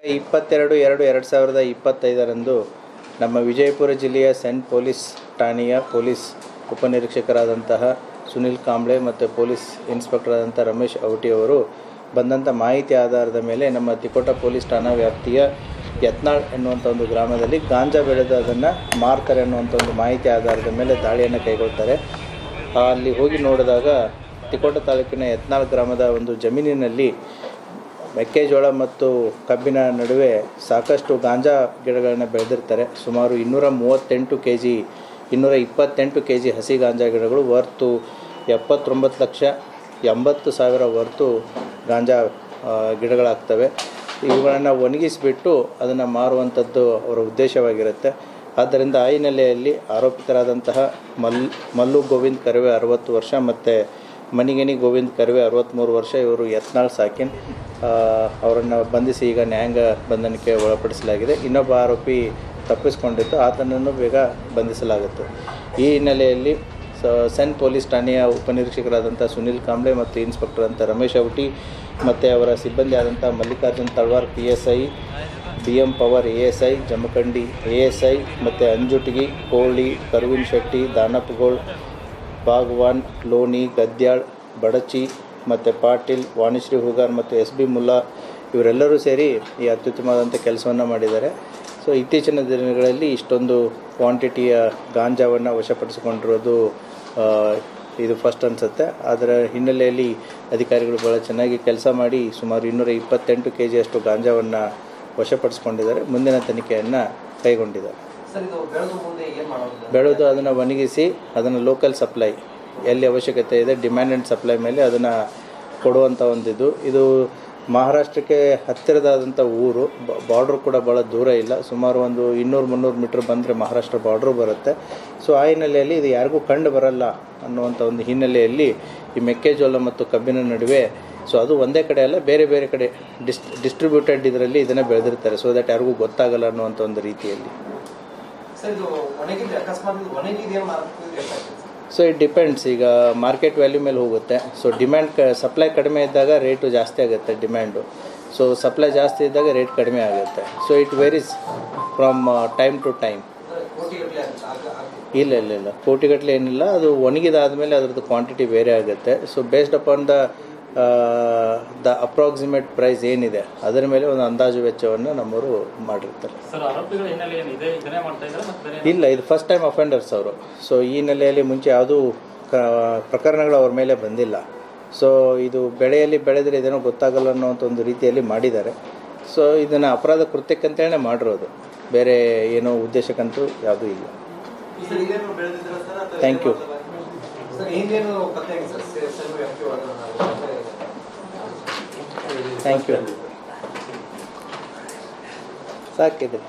22/2/2025 ನಮ್ಮ ವಿಜಯಪುರ ಜಿಲ್ಲೆಯ scent police ಠಾಣೆಯ ಪೊಲೀಸ್ ಉಪನಿರೀಕ್ಷಕರಾದಂತಹ ಸುನಿಲ್ ಕಾಂಬ್ಳೆ ಮತ್ತು ಪೊಲೀಸ್ ಇನ್ಸ್ಪೆಕ್ಟರ್ ಆದಂಥ ರಮೇಶ್ ಔಟಿ ಅವರು ಬಂದಂಥ ಮಾಹಿತಿ ಆಧಾರದ ಮೇಲೆ ನಮ್ಮ ತಿಕೋಟ ಪೊಲೀಸ್ ಠಾಣಾ ವ್ಯಾಪ್ತಿಯ ಯತ್ನಾಳ್ ಎನ್ನುವಂಥ ಒಂದು ಗ್ರಾಮದಲ್ಲಿ ಗಾಂಜಾ ಬೆಳೆದು ಅದನ್ನು ಮಾರ್ತಾರೆ ಅನ್ನುವಂಥ ಒಂದು ಮಾಹಿತಿ ಆಧಾರದ ಮೇಲೆ ದಾಳಿಯನ್ನು ಕೈಗೊಳ್ತಾರೆ. ಅಲ್ಲಿ ಹೋಗಿ ನೋಡಿದಾಗ ತಿಕೋಟ ತಾಲೂಕಿನ ಯತ್ನಾಳ್ ಗ್ರಾಮದ ಒಂದು ಜಮೀನಿನಲ್ಲಿ ಮೆಕ್ಕೆಜೋಳ ಮತ್ತು ಕಬ್ಬಿನ ನಡುವೆ ಸಾಕಷ್ಟು ಗಾಂಜಾ ಗಿಡಗಳನ್ನು ಬೆಳೆದಿರ್ತಾರೆ. ಸುಮಾರು 228 kg ಹಸಿ ಗಾಂಜಾ ಗಿಡಗಳು ವರ್ತು 79,80,000 ವರ್ತು ಗಾಂಜಾ ಗಿಡಗಳಾಗ್ತವೆ. ಇವುಗಳನ್ನು ಒಣಗಿಸಿಬಿಟ್ಟು ಅದನ್ನು ಮಾರುವಂಥದ್ದು ಅವರ ಉದ್ದೇಶವಾಗಿರುತ್ತೆ. ಆದ್ದರಿಂದ ಆ ಹಿನ್ನೆಲೆಯಲ್ಲಿ ಆರೋಪಿತರಾದಂತಹ ಮಲ್ಲು ಗೋವಿಂದ್ ಕರ್ವೆ 60 ವರ್ಷ ಮತ್ತು ಮನಿಗೇನಿ ಗೋವಿಂದ್ ಕರ್ವೆ 63 ವರ್ಷ, ಇವರು ಯತ್ನಾಳ್ ಸಾಕಿನ್ ಅವರನ್ನು ಬಂಧಿಸಿ ಈಗ ನ್ಯಾಯಾಂಗ ಬಂಧನಕ್ಕೆ ಒಳಪಡಿಸಲಾಗಿದೆ. ಇನ್ನೊಬ್ಬ ಆರೋಪಿ ತಪ್ಪಿಸಿಕೊಂಡಿದ್ದು, ಆತನನ್ನು ಬೇಗ ಬಂಧಿಸಲಾಗುತ್ತೆ. ಈ ಹಿನ್ನೆಲೆಯಲ್ಲಿ ಸೆಂಟ್ ಪೊಲೀಸ್ ಠಾಣೆಯ ಉಪನಿರೀಕ್ಷಕರಾದಂಥ ಸುನಿಲ್ ಕಾಂಬ್ಳೆ ಮತ್ತು ಇನ್ಸ್ಪೆಕ್ಟರ್ ಅಂತ ರಮೇಶ್ ಔಟಿ ಮತ್ತು ಅವರ ಸಿಬ್ಬಂದಿ ಆದಂಥ Mallikarjun Talawar PSI, BM power ASI, Jamkhandi ASI ಮತ್ತು ಅಂಜುಟಗಿ, ಕೋಳಿ, ಕರ್ವಿನ್ ಶೆಟ್ಟಿ, ದಾನಪ್ಪಗೋಳ್, ಬಾಗ್ವಾನ್, ಲೋನಿ, ಗದ್ಯಾಳ್, ಬಡಚಿ ಮತ್ತು ಪಾಟೀಲ್, ವಾಣಿಶ್ರೀ ಹುಗಾರ್ ಮತ್ತು SB ಮುಲ್ಲಾ ಇವರೆಲ್ಲರೂ ಸೇರಿ ಈ ಅತ್ಯುತ್ತಮವಾದಂಥ ಕೆಲಸವನ್ನು ಮಾಡಿದ್ದಾರೆ. ಸೊ ಇತ್ತೀಚಿನ ದಿನಗಳಲ್ಲಿ ಇಷ್ಟೊಂದು ಕ್ವಾಂಟಿಟಿಯ ಗಾಂಜಾವನ್ನು ವಶಪಡಿಸಿಕೊಂಡಿರೋದು ಇದು ಫಸ್ಟ್ ಅನಿಸುತ್ತೆ. ಅದರ ಹಿನ್ನೆಲೆಯಲ್ಲಿ ಅಧಿಕಾರಿಗಳು ಭಾಳ ಚೆನ್ನಾಗಿ ಕೆಲಸ ಮಾಡಿ ಸುಮಾರು 228 kg ಅಷ್ಟು ಗಾಂಜಾವನ್ನು ವಶಪಡಿಸಿಕೊಂಡಿದ್ದಾರೆ. ಮುಂದಿನ ತನಿಖೆಯನ್ನು ಕೈಗೊಂಡಿದ್ದಾರೆ. ಬೆಳೆದು ಅದನ್ನು ಒಣಗಿಸಿ ಅದನ್ನು ಲೋಕಲ್ ಸಪ್ಲೈ ಎಲ್ಲಿ ಅವಶ್ಯಕತೆ ಇದೆ ಡಿಮ್ಯಾಂಡ್ ಆ್ಯಂಡ್ ಸಪ್ಲೈ ಮೇಲೆ ಅದನ್ನು ಕೊಡುವಂಥ ಇದು ಮಹಾರಾಷ್ಟ್ರಕ್ಕೆ ಹತ್ತಿರದಾದಂಥ ಊರು. ಬಾರ್ಡ್ರ್ ಕೂಡ ಭಾಳ ದೂರ ಇಲ್ಲ, ಸುಮಾರು ಒಂದು 200-300 ಮೀಟ್ರ್ ಬಂದರೆ ಮಹಾರಾಷ್ಟ್ರ ಬಾರ್ಡ್ರು ಬರುತ್ತೆ. ಸೊ ಆ ಹಿನ್ನೆಲೆಯಲ್ಲಿ ಇದು ಯಾರಿಗೂ ಕಂಡು ಬರಲ್ಲ ಅನ್ನುವಂಥ ಒಂದು ಹಿನ್ನೆಲೆಯಲ್ಲಿ ಈ ಮೆಕ್ಕೆಜೋಳ ಮತ್ತು ಕಬ್ಬಿನ ನಡುವೆ, ಸೊ ಅದು ಒಂದೇ ಕಡೆ ಅಲ್ಲ, ಬೇರೆ ಬೇರೆ ಕಡೆ ಡಿಸ್ಟ್ರಿಬ್ಯೂಟೆಡ್ ಇದರಲ್ಲಿ ಇದನ್ನು ಬೆಳೆದಿರ್ತಾರೆ. ಸೊ ದಟ್ ಯಾರಿಗೂ ಗೊತ್ತಾಗಲ್ಲ ಅನ್ನುವಂಥ ಒಂದು ರೀತಿಯಲ್ಲಿ. ಸೊ ಇಟ್ ಡಿಪೆಂಡ್ಸ್, ಈಗ ಮಾರ್ಕೆಟ್ ವ್ಯಾಲ್ಯೂ ಮೇಲೆ ಹೋಗುತ್ತೆ. ಸೊ ಸಪ್ಲೈ ಕಡಿಮೆ ಇದ್ದಾಗ ರೇಟು ಜಾಸ್ತಿ ಆಗುತ್ತೆ ಡಿಮ್ಯಾಂಡು. ಸೊ ಸಪ್ಲೈ ಜಾಸ್ತಿ ಇದ್ದಾಗ ರೇಟ್ ಕಡಿಮೆ ಆಗುತ್ತೆ. So it varies from time to time. ಇಲ್ಲ ಕೋಟಿಗಟ್ಟಲೆ ಏನಿಲ್ಲ, ಅದು ಒಣಗಿದಾದ್ಮೇಲೆ ಅದರದ್ದು ಕ್ವಾಂಟಿಟಿ ಬೇರೆ ಆಗುತ್ತೆ. So based upon the approximate price ಏನಿದೆ ಅದರ ಮೇಲೆ ಒಂದು ಅಂದಾಜು ವೆಚ್ಚವನ್ನು ನಮ್ಮವರು ಮಾಡಿರ್ತಾರೆ. ಇಲ್ಲ, ಇದು ಫಸ್ಟ್ ಟೈಮ್ ಅಫೆಂಡರ್ಸ್ ಅವರು. ಸೊ ಈ ಹಿನ್ನೆಲೆಯಲ್ಲಿ ಮುಂಚೆ ಯಾವುದೂ ಪ್ರಕರಣಗಳು ಅವ್ರ ಮೇಲೆ ಬಂದಿಲ್ಲ. ಸೊ ಇದು ಬೆಳೆದರೆ ಇದೇನೋ ಗೊತ್ತಾಗಲ್ಲ ಅನ್ನೋಂಥ ಒಂದು ರೀತಿಯಲ್ಲಿ ಮಾಡಿದ್ದಾರೆ. ಸೊ ಇದನ್ನು ಅಪರಾಧ ಕೃತ್ಯಕ್ಕಂತೇಳಿ ಮಾಡಿರೋದು, ಬೇರೆ ಏನೋ ಉದ್ದೇಶಕ್ಕಂತೂ ಯಾವುದೂ ಇಲ್ಲ. Thank you. Thank you. ಸಾಕಿದೆ.